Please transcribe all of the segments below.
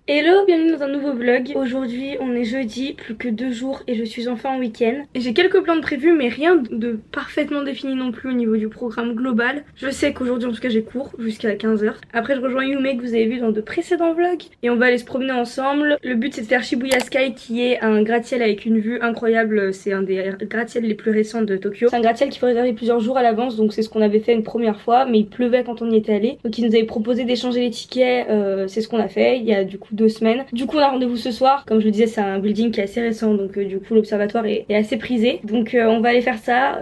Hello, bienvenue dans un nouveau vlog. Aujourd'hui on est jeudi, plus que 2 jours et je suis enfin en week-end. Et j'ai quelques plans de prévus mais rien de parfaitement défini non plus au niveau du programme global. Je sais qu'aujourd'hui en tout cas j'ai cours jusqu'à 15h. Après je rejoins Yume que vous avez vu dans de précédents vlogs et on va aller se promener ensemble. Le but c'est de faire Shibuya Sky qui est un gratte-ciel avec une vue incroyable. C'est un des gratte-ciels les plus récents de Tokyo. C'est un gratte-ciel qu'il faut réserver plusieurs jours à l'avance, donc c'est ce qu'on avait fait une première fois mais il pleuvait quand on y était allé. Donc ils nous avaient proposé d'échanger les tickets, c'est ce qu'on a fait il y a du coup 2 semaines. Du coup on a rendez-vous ce soir. Comme je le disais c'est un building qui est assez récent donc du coup l'observatoire est assez prisé. Donc on va aller faire ça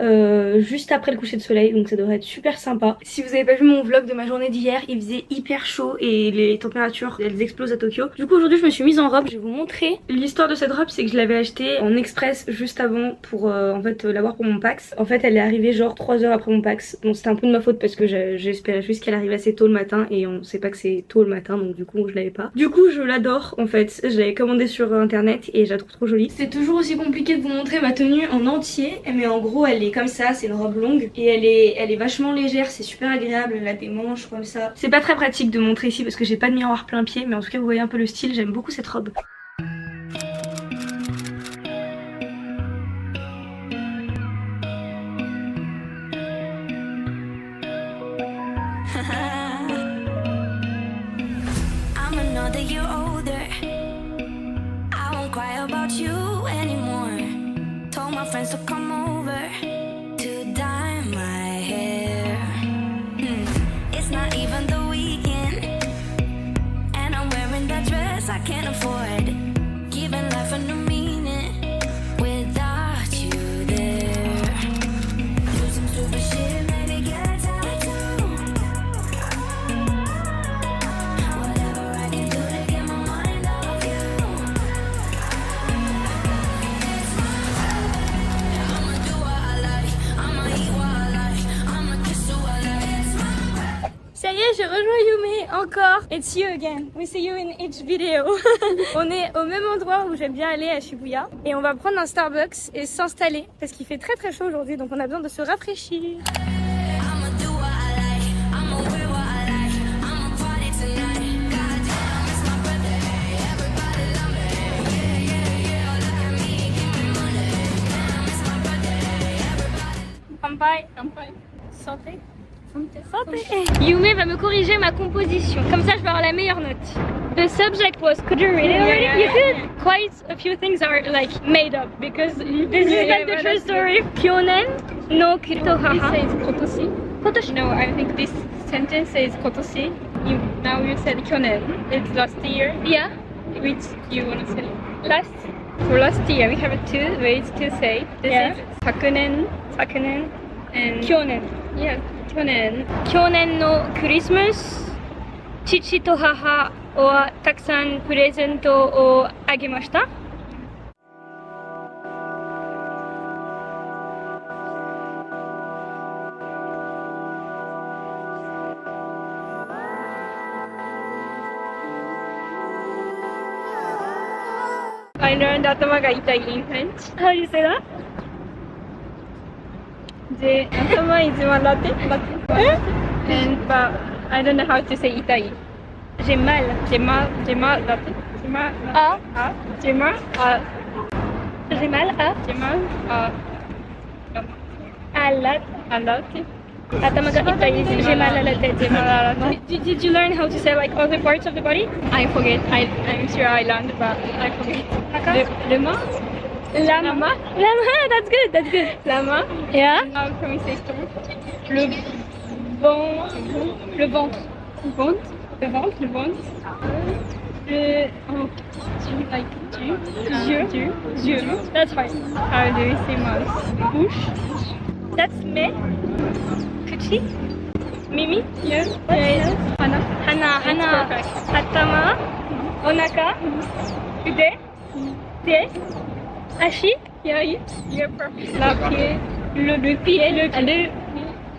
juste après le coucher de soleil, donc ça devrait être super sympa. Si vous avez pas vu mon vlog de ma journée d'hier, il faisait hyper chaud et les températures elles explosent à Tokyo. Du coup aujourd'hui je me suis mise en robe, je vais vous montrer. L'histoire de cette robe c'est que je l'avais achetée en express juste avant pour en fait l'avoir pour mon Pax. En fait elle est arrivée genre 3 heures après mon Pax. Bon c'était un peu de ma faute parce que j'espérais juste qu'elle arrive assez tôt le matin et on sait pas que c'est tôt le matin donc du coup je l'avais pas. Du coup je l'adore en fait, je l'avais commandée sur internet et je la trouve trop jolie. C'est toujours aussi compliqué de vous montrer ma tenue en entier mais en gros elle est comme ça, c'est une robe longue et elle est vachement légère, c'est super agréable, elle a des manches comme ça. C'est pas très pratique de montrer ici parce que j'ai pas de miroir plein pied mais en tout cas vous voyez un peu le style, j'aime beaucoup cette robe. I'm another year older. I won't cry about you anymore. Told my friends to come over to dye my hair. It's not even the weekend, and I'm wearing that dress I can't afford. Giving life a new meaning without you there. Do some stupid shit, maybe get a tattoo. Whatever I can do to get my mind off you. I'ma do what I like, I'ma eat what I like, I'ma kiss who I like. Ça y est, j'ai rejoint Yume encore. It's you again. We see you in each video. On est au même endroit où j'aime bien aller à Shibuya. Et on va prendre un Starbucks et s'installer parce qu'il fait très chaud aujourd'hui donc on a besoin de se rafraîchir. I'ma do what I like, I'ma wear what I like, I'ma party tonight. Goddamn, it's my birthday, everybody love me. Yeah, yeah, yeah, look at me, give me money. Damn, it's my birthday, everybody. Kampai. Santé. Yume va me corriger ma composition. Comme ça je vais avoir la meilleure note. The subject was, could you read it already? You could. Quite a few things are like made up because this is like the true story. Kyonen no kitohaha. This says kotoshi. Kotoshi. No, I think this sentence says kotoshi. Now you said kyonen. It's last year. Yeah. Which you want to say? Last. For last year, we have two ways to say. This Yeah. is sakunen, and Kyonen. yeah, kyonen. 去年のクリスマス、父と母はたくさんプレゼントをあげました。I learned 頭が痛い in French. How do you say that? The 頭 is one latte, and but I don't know how to say 痛い. J'ai mal. J'ai mal latte. J'ai mal Ah. J'ai mal à J'ai mal à latte. 頭が痛いです。J'ai mal à la tête. J'ai mal à la tête. Did you learn how to say like other parts of the body? I forget. I'm sure I learned, but I forget. Le main? Lama. That's good. That's good. La main. Yeah. Now from say stomach. Le ventre. Le ventre. Le oh, like Dieu. That's right. How do we say mouse? Bouche. That's me. Kuchi. Mimi. Yes. Yes. Hana. Hana. It's perfect. Atama. Onaka. Ude. Te. Ashi. Yeah, you're perfect. La pied. Le pied.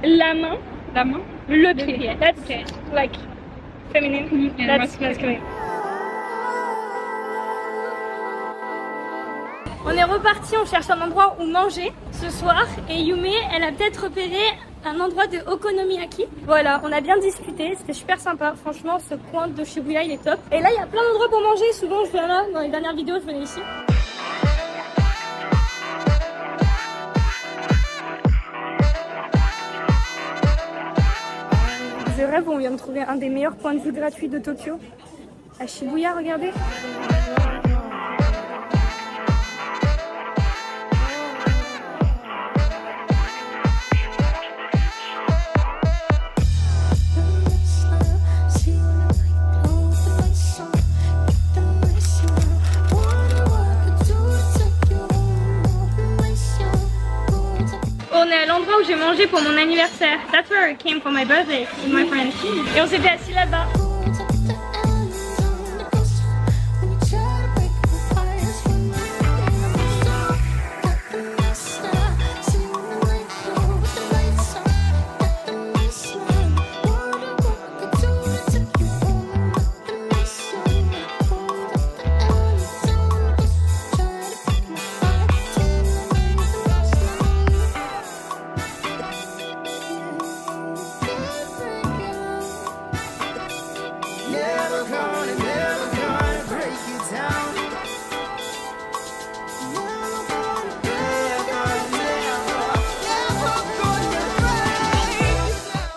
La main. La main. Le pied. pied. That's Okay. like feminine. And That's masculine. masculine. On est reparti, on cherche un endroit où manger ce soir et Yume elle a peut-être repéré un endroit de Okonomiyaki. Voilà, on a bien discuté, c'était super sympa. Franchement, ce coin de Shibuya, il est top. Et là, il y a plein d'endroits pour manger. Souvent, je viens là. Dans les dernières vidéos, je venais ici. Je rêve, on vient de trouver un des meilleurs points de vue gratuits de Tokyo. À Shibuya, regardez. On est à l'endroit où j'ai mangé pour mon anniversaire. That's where I came for my birthday with my friends. Et on s'était assis là-bas.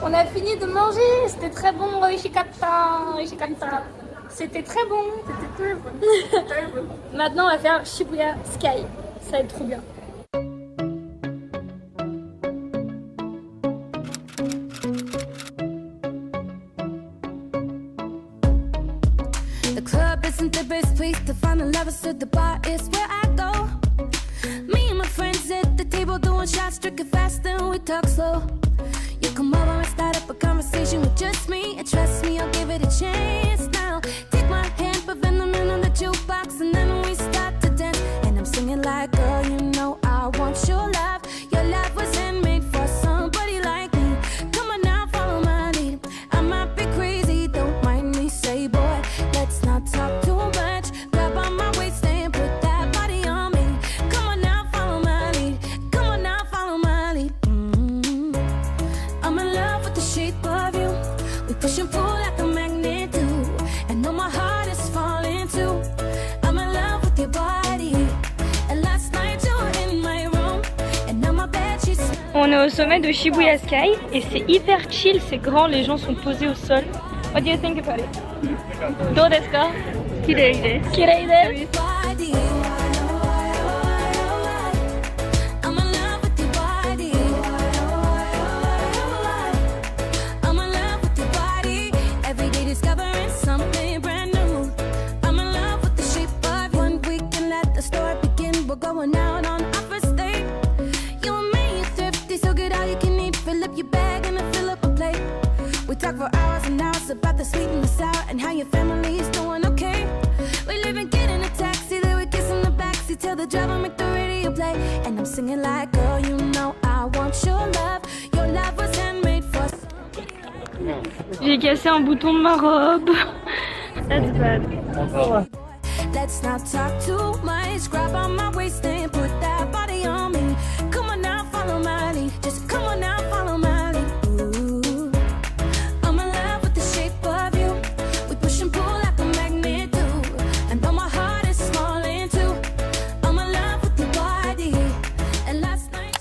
On a fini de manger, c'était très bon, Ishikata. C'était très bon, c'était très bon. Maintenant on va faire Shibuya Sky, ça va être trop bien. The club isn't the best place to find a lover, so the bar is where I go. Me and my friends at the table doing shots, drinking fast and we talk slow. You come over and start up a conversation with just me, and trust me, I'll give it a chance. Now take my hand, put venom in on the jukebox, and then we start to dance. And I'm singing like, girl, you know I want your love. Your love was handmade for somebody like me. Come on now, follow my lead. I might be crazy, don't mind me. Say, boy, let's not talk too much. Grab on my waist and put that body on me. Come on now, follow my lead. Come on now, follow my lead. I'm in love with the shape of you. We push and pull like a magnet do. And know my heart is falling too. I'm in love with your body. And last night you were in my room. And now my bed sheets. On est au sommet de Shibuya Sky et c'est hyper chill, c'est grand, les gens sont posés au sol. What do you think about it? どうですか? 綺麗です。綺麗です。 Body. I'm in love with your body. I'm in love with your body. Every day discovering something brand new. I'm in love with the shape of you. One week and let the story begin. We're going out on our first date. You and me, you're thrifty, so get all you can eat. Fill up your bag and then fill up a plate. We talk for hours and hours about the sweet and the sour and how your family's doing okay. We live and get in a taxi, then we kiss in the backseat. Tell the driver make the radio play, and I'm singing like, girl, you know I want your love. Your love was handmade for. J'ai cassé un bouton de ma robe. That's bad. Let's not talk too much. Grab on my waist and put that body on me. Come on now, follow my lead. Just come on now, follow my lead. Ooh. I'm in love with the shape of you. We push and pull like a magnet do. And though my heart is falling too, I'm in love with your body. And last night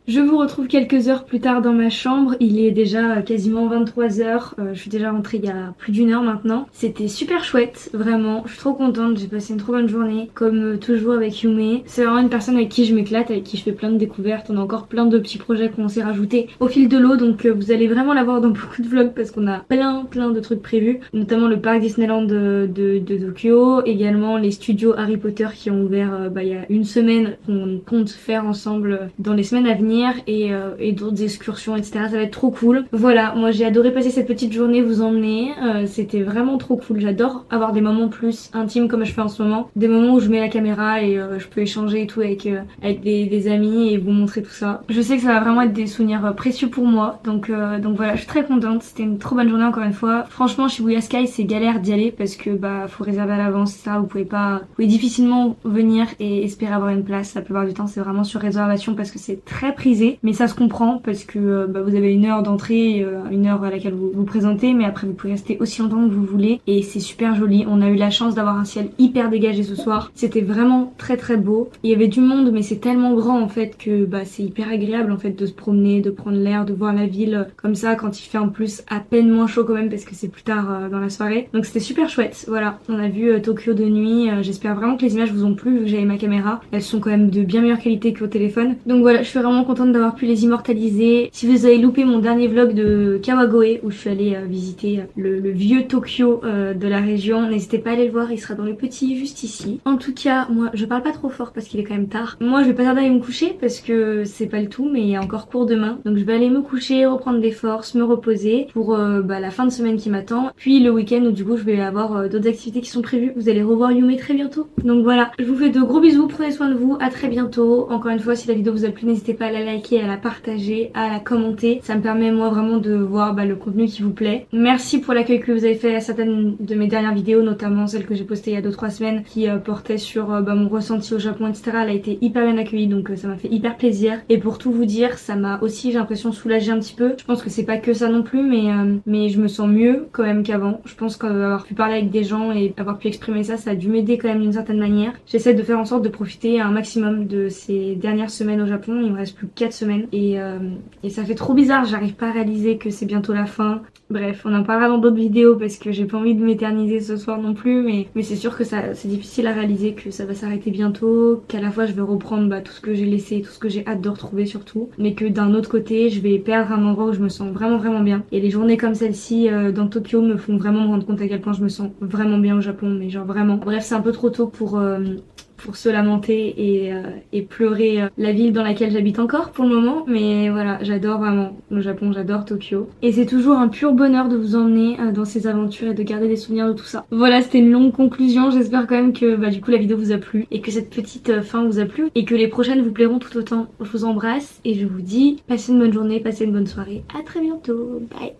Je vous retrouve quelques heures plus tard dans ma chambre, il est déjà quasiment 23h, je suis déjà rentrée il y a plus d'1 heure maintenant. C'était super chouette, vraiment, je suis trop contente, j'ai passé une trop bonne journée, comme toujours avec Yume. C'est vraiment une personne avec qui je m'éclate, avec qui je fais plein de découvertes, on a encore plein de petits projets qu'on s'est rajoutés au fil de l'eau, donc vous allez vraiment la voir dans beaucoup de vlogs parce qu'on a plein de trucs prévus, notamment le parc Disneyland de Tokyo, également les studios Harry Potter qui ont ouvert il y a une semaine, qu'on compte faire ensemble dans les semaines à venir. Et d'autres excursions, etc. Ça va être trop cool. Voilà, moi j'ai adoré passer cette petite journée, vous emmener. C'était vraiment trop cool. J'adore avoir des moments plus intimes comme je fais en ce moment. Des moments où je mets la caméra et je peux échanger et tout avec des amis et vous montrer tout ça. Je sais que ça va vraiment être des souvenirs précieux pour moi. Donc voilà, je suis très contente. C'était une trop bonne journée encore une fois. Franchement, Shibuya Sky, c'est galère d'y aller parce que faut réserver à l'avance, ça. Vous pouvez difficilement venir et espérer avoir une place. La plupart du temps, c'est vraiment sur réservation parce que c'est très prisé. maîtrisé, mais ça se comprend parce que vous avez une heure d'entrée, une heure à laquelle vous vous présentez, mais après vous pouvez rester aussi longtemps que vous voulez et c'est super joli. On a eu la chance d'avoir un ciel hyper dégagé ce soir, c'était vraiment très très beau. Il y avait du monde mais c'est tellement grand en fait que c'est hyper agréable en fait de se promener, de prendre l'air, de voir la ville comme ça quand il fait en plus à peine moins chaud quand même parce que c'est plus tard dans la soirée. Donc c'était super chouette, voilà. On a vu Tokyo de nuit, j'espère vraiment que les images vous ont plu vu que j'avais ma caméra. Elles sont quand même de bien meilleure qualité qu'au téléphone. Donc voilà, je suis vraiment contente d'avoir pu les immortaliser. Si vous avez loupé mon dernier vlog de Kawagoe où je suis allée visiter le vieux Tokyo de la région, n'hésitez pas à aller le voir, il sera dans le petit juste ici. En tout cas, moi je parle pas trop fort parce qu'il est quand même tard. Moi je vais pas tarder à aller me coucher parce que c'est pas le tout mais il y a encore cours demain. Donc je vais aller me coucher, reprendre des forces, me reposer pour la fin de semaine qui m'attend. Puis le week-end où du coup je vais avoir d'autres activités qui sont prévues. Vous allez revoir Yume très bientôt. Donc voilà, je vous fais de gros bisous, prenez soin de vous, à très bientôt. Encore une fois, si la vidéo vous a plu, n'hésitez pas à la liker, à la partager, à la commenter. Ça me permet moi vraiment de voir le contenu qui vous plaît. Merci pour l'accueil que vous avez fait à certaines de mes dernières vidéos, notamment celle que j'ai postée il y a 2-3 semaines qui portait sur mon ressenti au Japon, etc. Elle a été hyper bien accueillie donc ça m'a fait hyper plaisir. Et pour tout vous dire, ça m'a aussi, j'ai l'impression, soulagé un petit peu. Je pense que c'est pas que ça non plus, mais je me sens mieux quand même qu'avant. Je pense qu'avoir pu parler avec des gens et avoir pu exprimer ça, ça a dû m'aider quand même d'une certaine manière. J'essaie de faire en sorte de profiter un maximum de ces dernières semaines au Japon. Il me reste plus que 4 semaines et ça fait trop bizarre, j'arrive pas à réaliser que c'est bientôt la fin. Bref, on en parlera dans d'autres vidéos parce que j'ai pas envie de m'éterniser ce soir non plus, mais c'est sûr que c'est difficile à réaliser que ça va s'arrêter bientôt, qu'à la fois je vais reprendre tout ce que j'ai laissé, tout ce que j'ai hâte de retrouver surtout, mais que d'un autre côté je vais perdre un endroit où je me sens vraiment vraiment bien. Et les journées comme celle-ci dans Tokyo me font vraiment me rendre compte à quel point je me sens vraiment bien au Japon, mais genre vraiment. Bref, c'est un peu trop tôt pour se lamenter et pleurer la ville dans laquelle j'habite encore pour le moment, mais voilà, j'adore vraiment le Japon, j'adore Tokyo et c'est toujours un pur bonheur de vous emmener dans ces aventures et de garder des souvenirs de tout ça. Voilà, c'était une longue conclusion, j'espère quand même que du coup la vidéo vous a plu et que cette petite fin vous a plu et que les prochaines vous plairont tout autant. Je vous embrasse et je vous dis passez une bonne journée, passez une bonne soirée, à très bientôt, bye.